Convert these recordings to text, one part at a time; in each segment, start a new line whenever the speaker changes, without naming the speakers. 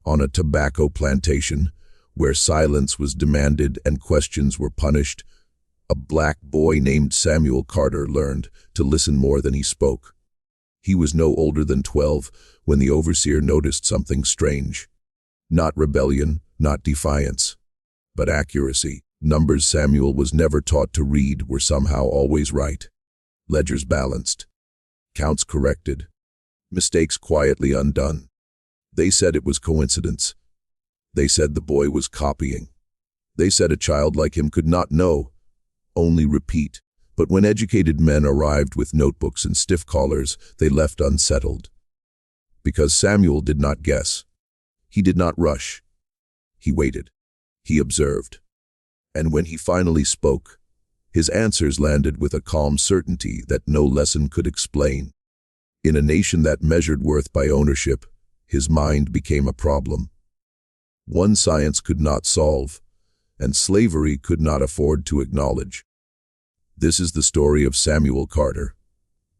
on a tobacco plantation, where silence was demanded and questions were punished, a black boy named Samuel Carter learned to listen more than he spoke. He was no older than 12 when the overseer noticed something strange. Not rebellion, not defiance, but accuracy. Numbers Samuel was never taught to read were somehow always right. Ledgers balanced. Counts corrected. Mistakes quietly undone. They said it was coincidence. They said the boy was copying. They said a child like him could not know, only repeat. But when educated men arrived with notebooks and stiff collars, they left unsettled. Because Samuel did not guess. He did not rush. He waited. He observed. And when he finally spoke, his answers landed with a calm certainty that no lesson could explain. In a nation that measured worth by ownership, his mind became a problem. One science could not solve, and slavery could not afford to acknowledge. This is the story of Samuel Carter,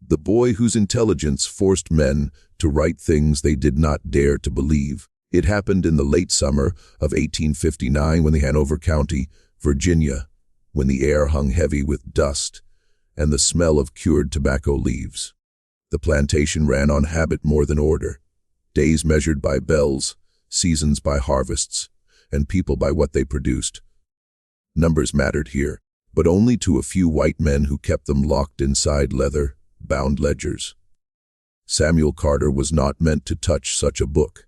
the boy whose intelligence forced men to write things they did not dare to believe. It happened in the late summer of 1859 when the Hanover County, Virginia, when the air hung heavy with dust and the smell of cured tobacco leaves. The plantation ran on habit more than order, days measured by bells, seasons by harvests, and people by what they produced. Numbers mattered here, but only to a few white men who kept them locked inside leather-bound ledgers. Samuel Carter was not meant to touch such a book.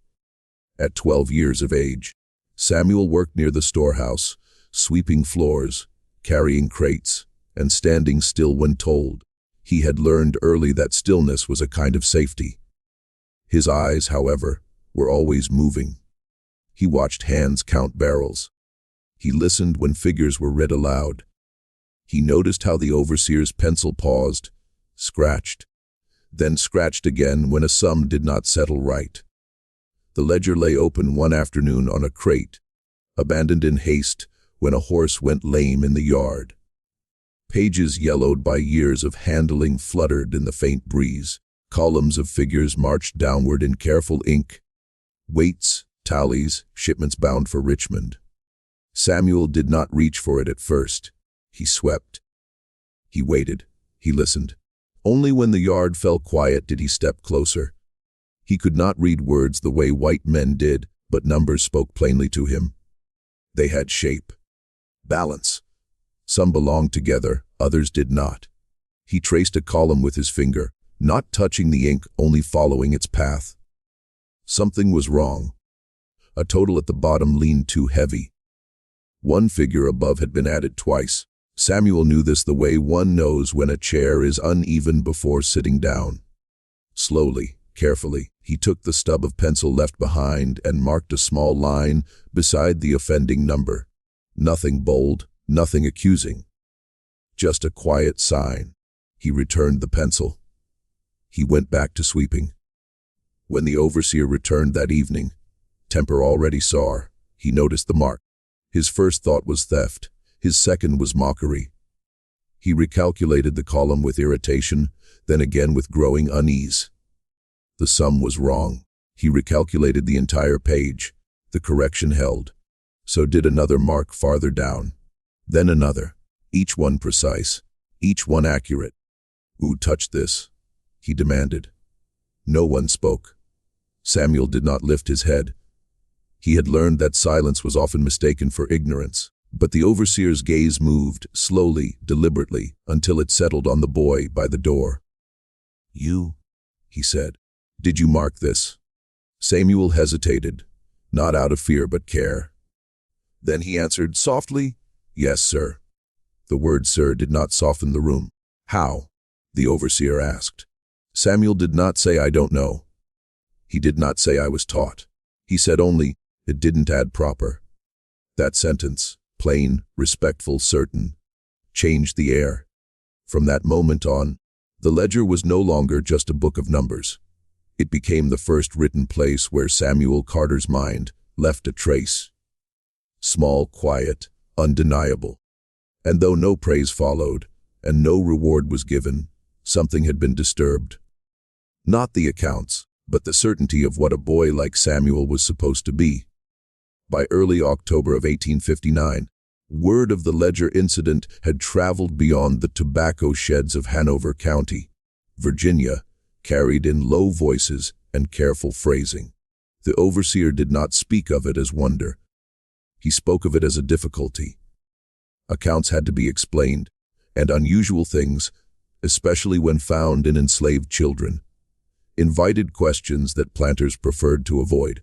At 12 years of age, Samuel worked near the storehouse, sweeping floors, carrying crates, and standing still when told. He had learned early that stillness was a kind of safety. His eyes, however, were always moving. He watched hands count barrels. He listened when figures were read aloud. He noticed how the overseer's pencil paused, scratched, then scratched again when a sum did not settle right. The ledger lay open one afternoon on a crate, abandoned in haste when a horse went lame in the yard. Pages yellowed by years of handling fluttered in the faint breeze. Columns of figures marched downward in careful ink. Weights, tallies, shipments bound for Richmond. Samuel did not reach for it at first. He swept. He waited. He listened. Only when the yard fell quiet did he step closer. He could not read words the way white men did, but numbers spoke plainly to him. They had shape, balance. Some belonged together, others did not. He traced a column with his finger, not touching the ink, only following its path. Something was wrong. A total at the bottom leaned too heavy. One figure above had been added twice. Samuel knew this the way one knows when a chair is uneven before sitting down. Slowly, carefully, he took the stub of pencil left behind and marked a small line beside the offending number. Nothing bold, nothing accusing. Just a quiet sign. He returned the pencil. He went back to sweeping. When the overseer returned that evening, temper already sour, he noticed the mark. His first thought was theft. His second was mockery. He recalculated the column with irritation, then again with growing unease. The sum was wrong. He recalculated the entire page. The correction held. So did another mark farther down. Then another. Each one precise. Each one accurate. "Who touched this?" he demanded. No one spoke. Samuel did not lift his head. He had learned that silence was often mistaken for ignorance. But the overseer's gaze moved, slowly, deliberately, until it settled on the boy by the door. "You," he said. "Did you mark this?" Samuel hesitated, not out of fear but care. Then he answered softly, "Yes, sir." The word "sir" did not soften the room. "How?" the overseer asked. Samuel did not say, "I don't know." He did not say, "I was taught." He said only, "It didn't add proper." That sentence, plain, respectful, certain, changed the air. From that moment on, the ledger was no longer just a book of numbers. It became the first written place where Samuel Carter's mind left a trace. Small, quiet, undeniable. And though no praise followed, and no reward was given, something had been disturbed. Not the accounts, but the certainty of what a boy like Samuel was supposed to be. By early October of 1859, word of the ledger incident had traveled beyond the tobacco sheds of Hanover County, Virginia, carried in low voices and careful phrasing. The overseer did not speak of it as wonder. He spoke of it as a difficulty. Accounts had to be explained, and unusual things, especially when found in enslaved children, invited questions that planters preferred to avoid.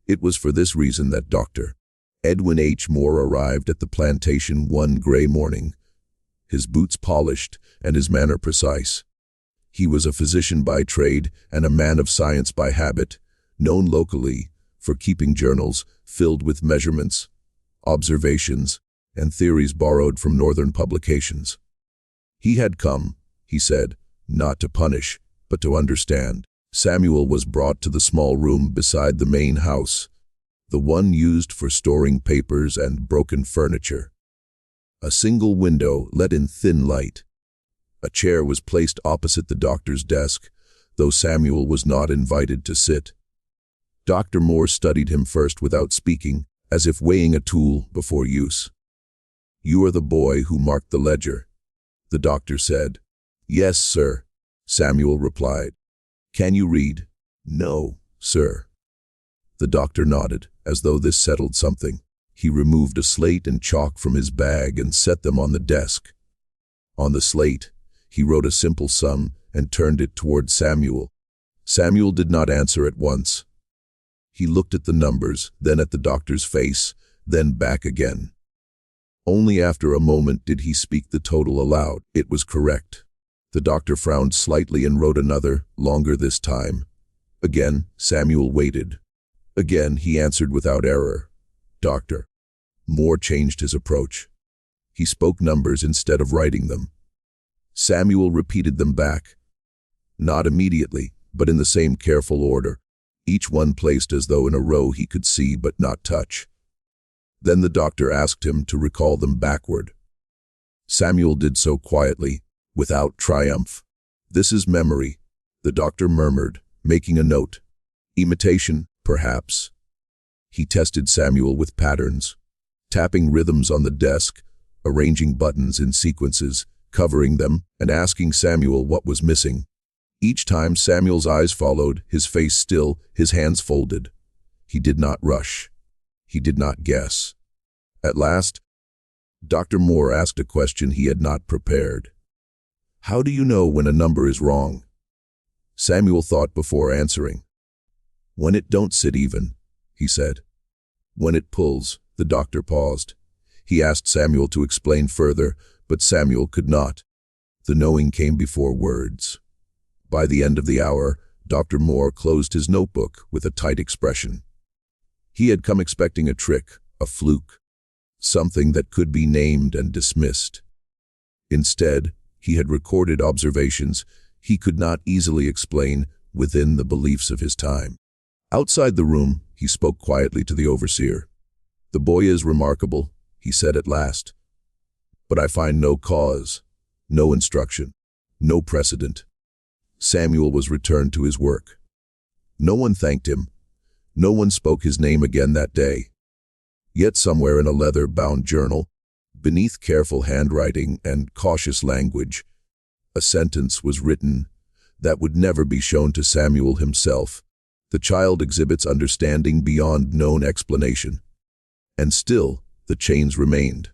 It was for this reason that Dr. Edwin H. Moore arrived at the plantation one gray morning, his boots polished and his manner precise. He was a physician by trade and a man of science by habit, known locally for keeping journals filled with measurements, observations, and theories borrowed from northern publications. He had come, he said, not to punish, but to understand. Samuel was brought to the small room beside the main house, the one used for storing papers and broken furniture. A single window let in thin light. A chair was placed opposite the doctor's desk, though Samuel was not invited to sit. Dr. Moore studied him first without speaking, as if weighing a tool before use. "You are the boy who marked the ledger," the doctor said. "Yes, sir," Samuel replied. "Can you read?" "No, sir." The doctor nodded, as though this settled something. He removed a slate and chalk from his bag and set them on the desk. On the slate, he wrote a simple sum and turned it toward Samuel. Samuel did not answer at once. He looked at the numbers, then at the doctor's face, then back again. Only after a moment did he speak the total aloud. It was correct. The doctor frowned slightly and wrote another, longer this time. Again, Samuel waited. Again, he answered without error. "Doctor." Moore changed his approach. He spoke numbers instead of writing them. Samuel repeated them back. Not immediately, but in the same careful order, each one placed as though in a row he could see but not touch. Then the doctor asked him to recall them backward. Samuel did so quietly, without triumph. "This is memory," the doctor murmured, making a note. "Imitation, perhaps." He tested Samuel with patterns, tapping rhythms on the desk, arranging buttons in sequences, covering them, and asking Samuel what was missing. Each time Samuel's eyes followed, his face still, his hands folded. He did not rush. He did not guess. At last, Dr. Moore asked a question he had not prepared. "How do you know when a number is wrong?" Samuel thought before answering. "When it don't sit even," he said. "When it pulls," the doctor paused. He asked Samuel to explain further, but Samuel could not. The knowing came before words. By the end of the hour, Dr. Moore closed his notebook with a tight expression. He had come expecting a trick, a fluke, something that could be named and dismissed. Instead, he had recorded observations he could not easily explain within the beliefs of his time. Outside the room, he spoke quietly to the overseer. "The boy is remarkable," he said at last. "But I find no cause, no instruction, no precedent." Samuel was returned to his work. No one thanked him. No one spoke his name again that day. Yet somewhere in a leather-bound journal, beneath careful handwriting and cautious language, a sentence was written that would never be shown to Samuel himself. "The child exhibits understanding beyond known explanation." And still, the chains remained.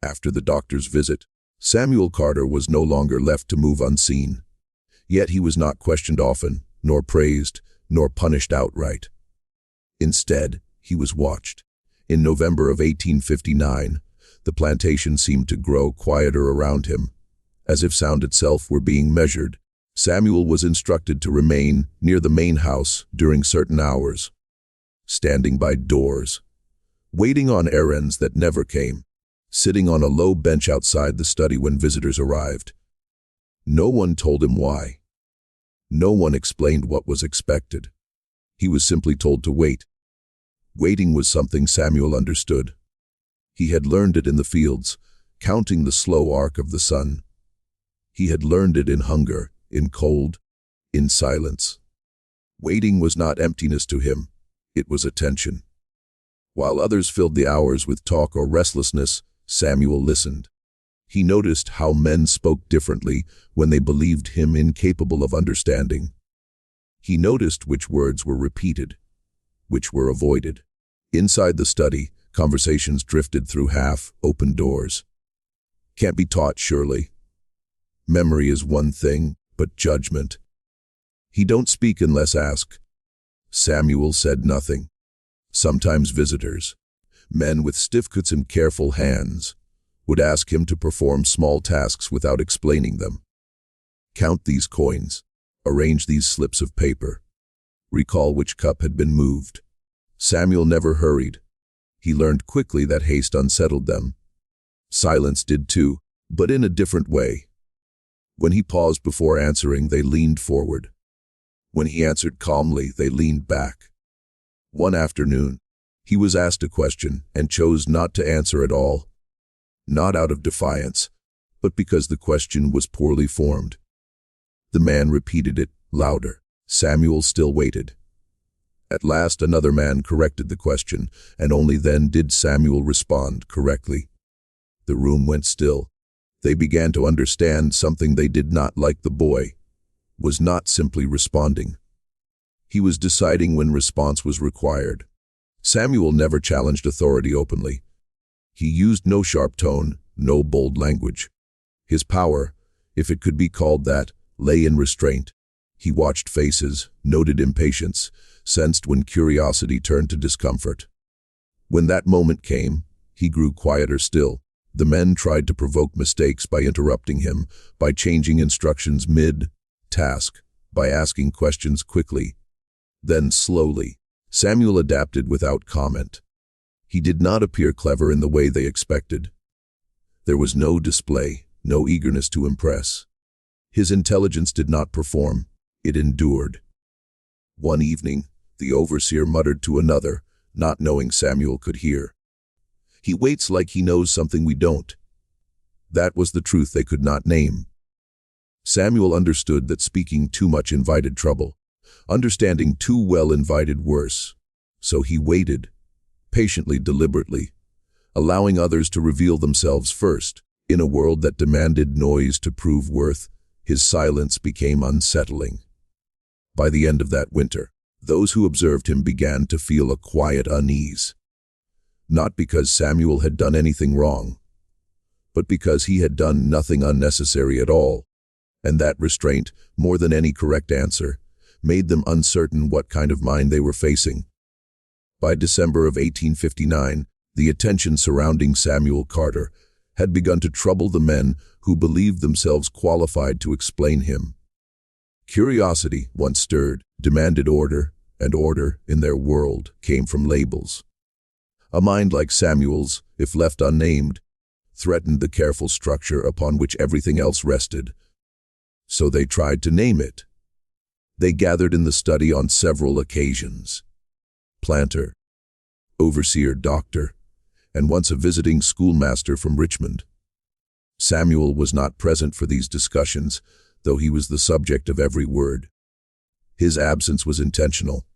After the doctor's visit, Samuel Carter was no longer left to move unseen. Yet he was not questioned often, nor praised, nor punished outright. Instead, he was watched. In November of 1859, the plantation seemed to grow quieter around him. As if sound itself were being measured, Samuel was instructed to remain near the main house during certain hours, standing by doors, waiting on errands that never came, sitting on a low bench outside the study when visitors arrived. No one told him why. No one explained what was expected. He was simply told to wait. Waiting was something Samuel understood. He had learned it in the fields, counting the slow arc of the sun. He had learned it in hunger, in cold, in silence. Waiting was not emptiness to him, it was attention. While others filled the hours with talk or restlessness, Samuel listened. He noticed how men spoke differently when they believed him incapable of understanding. He noticed which words were repeated, which were avoided. Inside the study, conversations drifted through half-open doors. Can't be taught, surely. Memory is one thing, but judgment. He don't speak unless asked. Samuel said nothing. Sometimes visitors, men with stiff cuts and careful hands, would ask him to perform small tasks without explaining them. Count these coins, arrange these slips of paper, recall which cup had been moved. Samuel never hurried. He learned quickly that haste unsettled them. Silence did too, but in a different way. When he paused before answering, they leaned forward. When he answered calmly, they leaned back. One afternoon, he was asked a question and chose not to answer at all. Not out of defiance, but because the question was poorly formed. The man repeated it louder. Samuel still waited. At last another man corrected the question, and only then did Samuel respond correctly. The room went still. They began to understand something they did not like. The boy was not simply responding. He was deciding when response was required. Samuel never challenged authority openly. He used no sharp tone, no bold language. His power, if it could be called that, lay in restraint. He watched faces, noted impatience, sensed when curiosity turned to discomfort. When that moment came, he grew quieter still. The men tried to provoke mistakes by interrupting him, by changing instructions mid-task, by asking questions quickly. Then slowly, Samuel adapted without comment. He did not appear clever in the way they expected. There was no display, no eagerness to impress. His intelligence did not perform, it endured. One evening, the overseer muttered to another, not knowing Samuel could hear. "He waits like he knows something we don't." That was the truth they could not name. Samuel understood that speaking too much invited trouble. Understanding too well invited worse. So he waited, patiently, deliberately, allowing others to reveal themselves first. In a world that demanded noise to prove worth, his silence became unsettling. By the end of that winter, those who observed him began to feel a quiet unease. Not because Samuel had done anything wrong, but because he had done nothing unnecessary at all. And that restraint, more than any correct answer, made them uncertain what kind of mind they were facing. By December of 1859, the attention surrounding Samuel Carter had begun to trouble the men who believed themselves qualified to explain him. Curiosity, once stirred, demanded order, and order, in their world, came from labels. A mind like Samuel's, if left unnamed, threatened the careful structure upon which everything else rested. So they tried to name it. They gathered in the study on several occasions. Planter, overseer, doctor, and once a visiting schoolmaster from Richmond. Samuel was not present for these discussions, though he was the subject of every word. His absence was intentional.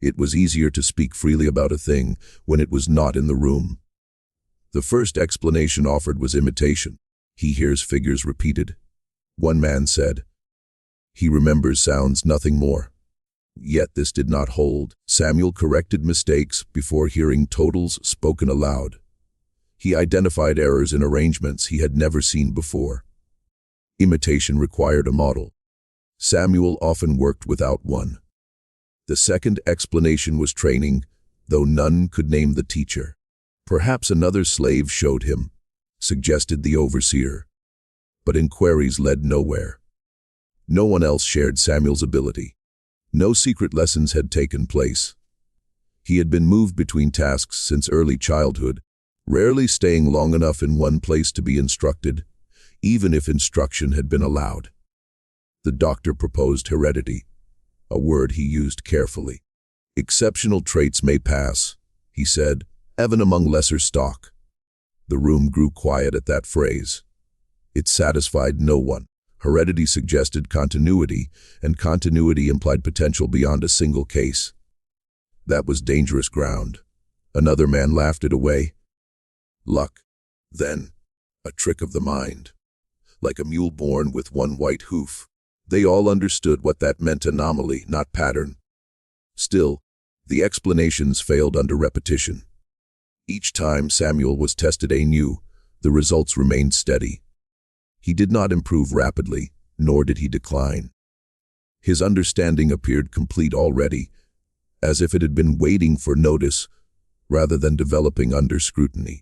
It was easier to speak freely about a thing when it was not in the room. The first explanation offered was imitation. He hears figures repeated. One man said, "He remembers sounds, nothing more." Yet this did not hold. Samuel corrected mistakes before hearing totals spoken aloud. He identified errors in arrangements he had never seen before. Imitation required a model. Samuel often worked without one. The second explanation was training, though none could name the teacher. Perhaps another slave showed him, suggested the overseer. But inquiries led nowhere. No one else shared Samuel's ability. No secret lessons had taken place. He had been moved between tasks since early childhood, rarely staying long enough in one place to be instructed, even if instruction had been allowed. The doctor proposed heredity, a word he used carefully. "Exceptional traits may pass," he said, "even among lesser stock." The room grew quiet at that phrase. It satisfied no one. Heredity suggested continuity, and continuity implied potential beyond a single case. That was dangerous ground. Another man laughed it away. Luck. Then, a trick of the mind. Like a mule born with one white hoof. They all understood what that meant: anomaly, not pattern. Still, the explanations failed under repetition. Each time Samuel was tested anew, the results remained steady. He did not improve rapidly, nor did he decline. His understanding appeared complete already, as if it had been waiting for notice, rather than developing under scrutiny.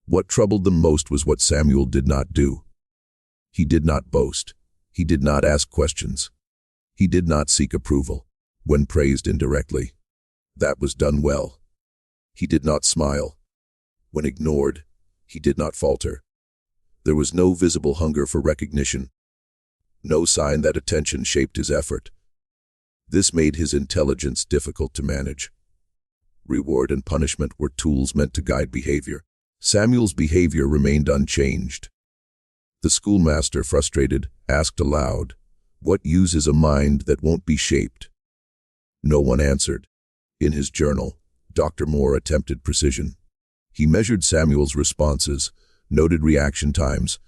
What troubled them most was what Samuel did not do. He did not boast. He did not ask questions. He did not seek approval, when praised indirectly. That was done well. He did not smile. When ignored, he did not falter. There was no visible hunger for recognition, no sign that attention shaped his effort. This made his intelligence difficult to manage. Reward and punishment were tools meant to guide behavior. Samuel's behavior remained unchanged. The schoolmaster, frustrated, asked aloud, "What use is a mind that won't be shaped?" No one answered. In his journal, Dr. Moore attempted precision. He measured Samuel's responses, noted reaction times,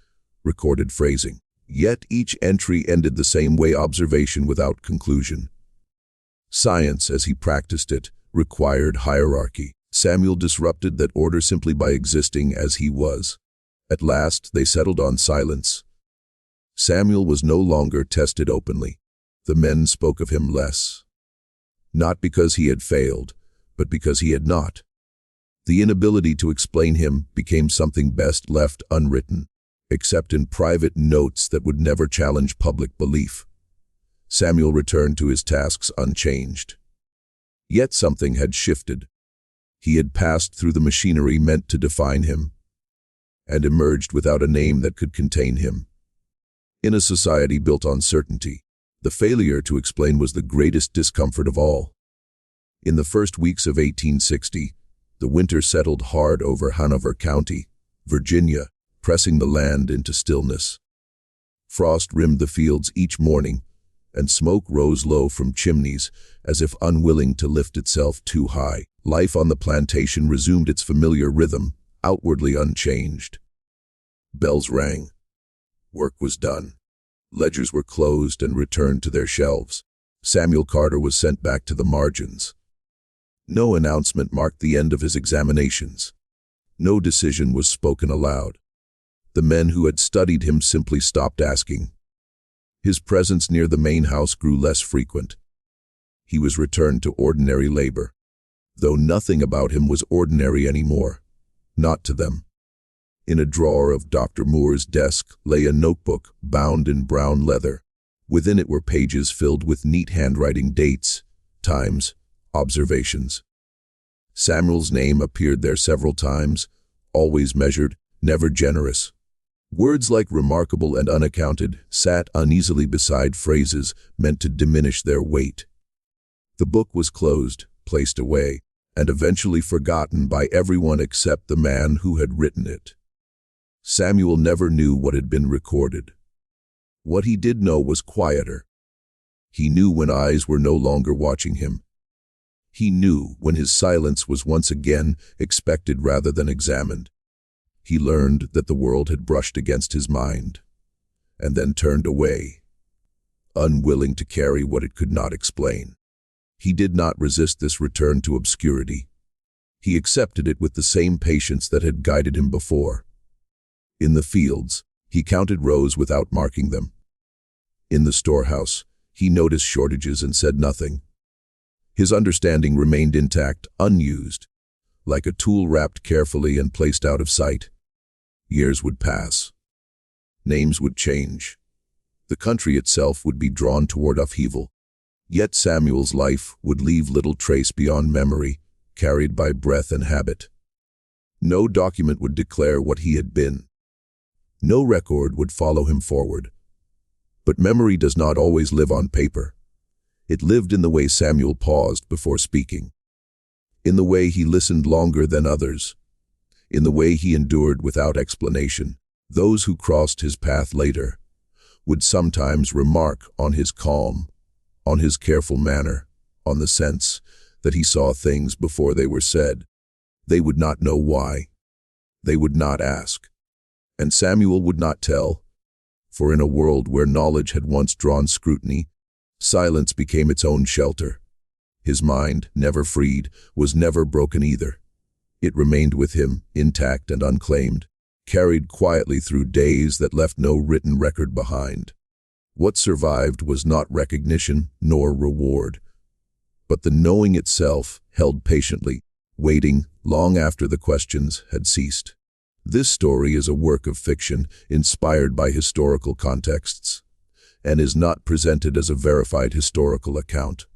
recorded phrasing. Yet each entry ended the same way: observation without conclusion. Science, as he practiced it, required hierarchy. Samuel disrupted that order simply by existing as he was. At last, they settled on silence. Samuel was no longer tested openly. The men spoke of him less. Not because he had failed, but because he had not. The inability to explain him became something best left unwritten, except in private notes that would never challenge public belief. Samuel returned to his tasks unchanged. Yet something had shifted. He had passed through the machinery meant to define him, and emerged without a name that could contain him. In a society built on certainty, the failure to explain was the greatest discomfort of all. In the first weeks of 1860, the winter settled hard over Hanover County, Virginia, pressing the land into stillness. Frost rimmed the fields each morning, and smoke rose low from chimneys as if unwilling to lift itself too high. Life on the plantation resumed its familiar rhythm, outwardly unchanged. Bells rang. Work was done. Ledgers were closed and returned to their shelves. Samuel Carter was sent back to the margins. No announcement marked the end of his examinations. No decision was spoken aloud. The men who had studied him simply stopped asking. His presence near the main house grew less frequent. He was returned to ordinary labor, though nothing about him was ordinary anymore. Not to them. In a drawer of Dr. Moore's desk lay a notebook bound in brown leather. Within it were pages filled with neat handwriting, dates, times, observations. Samuel's name appeared there several times, always measured, never generous. Words like remarkable and unaccounted sat uneasily beside phrases meant to diminish their weight. The book was closed, placed away, and eventually forgotten by everyone except the man who had written it. Samuel never knew what had been recorded. What he did know was quieter. He knew when eyes were no longer watching him. He knew when his silence was once again expected rather than examined. He learned that the world had brushed against his mind, and then turned away, unwilling to carry what it could not explain. He did not resist this return to obscurity. He accepted it with the same patience that had guided him before. In the fields, he counted rows without marking them. In the storehouse, he noticed shortages and said nothing. His understanding remained intact, unused, like a tool wrapped carefully and placed out of sight. Years would pass. Names would change. The country itself would be drawn toward upheaval. Yet Samuel's life would leave little trace beyond memory, carried by breath and habit. No document would declare what he had been. No record would follow him forward. But memory does not always live on paper. It lived in the way Samuel paused before speaking, in the way he listened longer than others, in the way he endured without explanation. Those who crossed his path later would sometimes remark on his calm, on his careful manner, on the sense that he saw things before they were said. They would not know why. They would not ask. And Samuel would not tell, for in a world where knowledge had once drawn scrutiny, silence became its own shelter. His mind, never freed, was never broken either. It remained with him, intact and unclaimed, carried quietly through days that left no written record behind. What survived was not recognition nor reward, but the knowing itself held patiently, waiting long after the questions had ceased. This story is a work of fiction inspired by historical contexts, and is not presented as a verified historical account.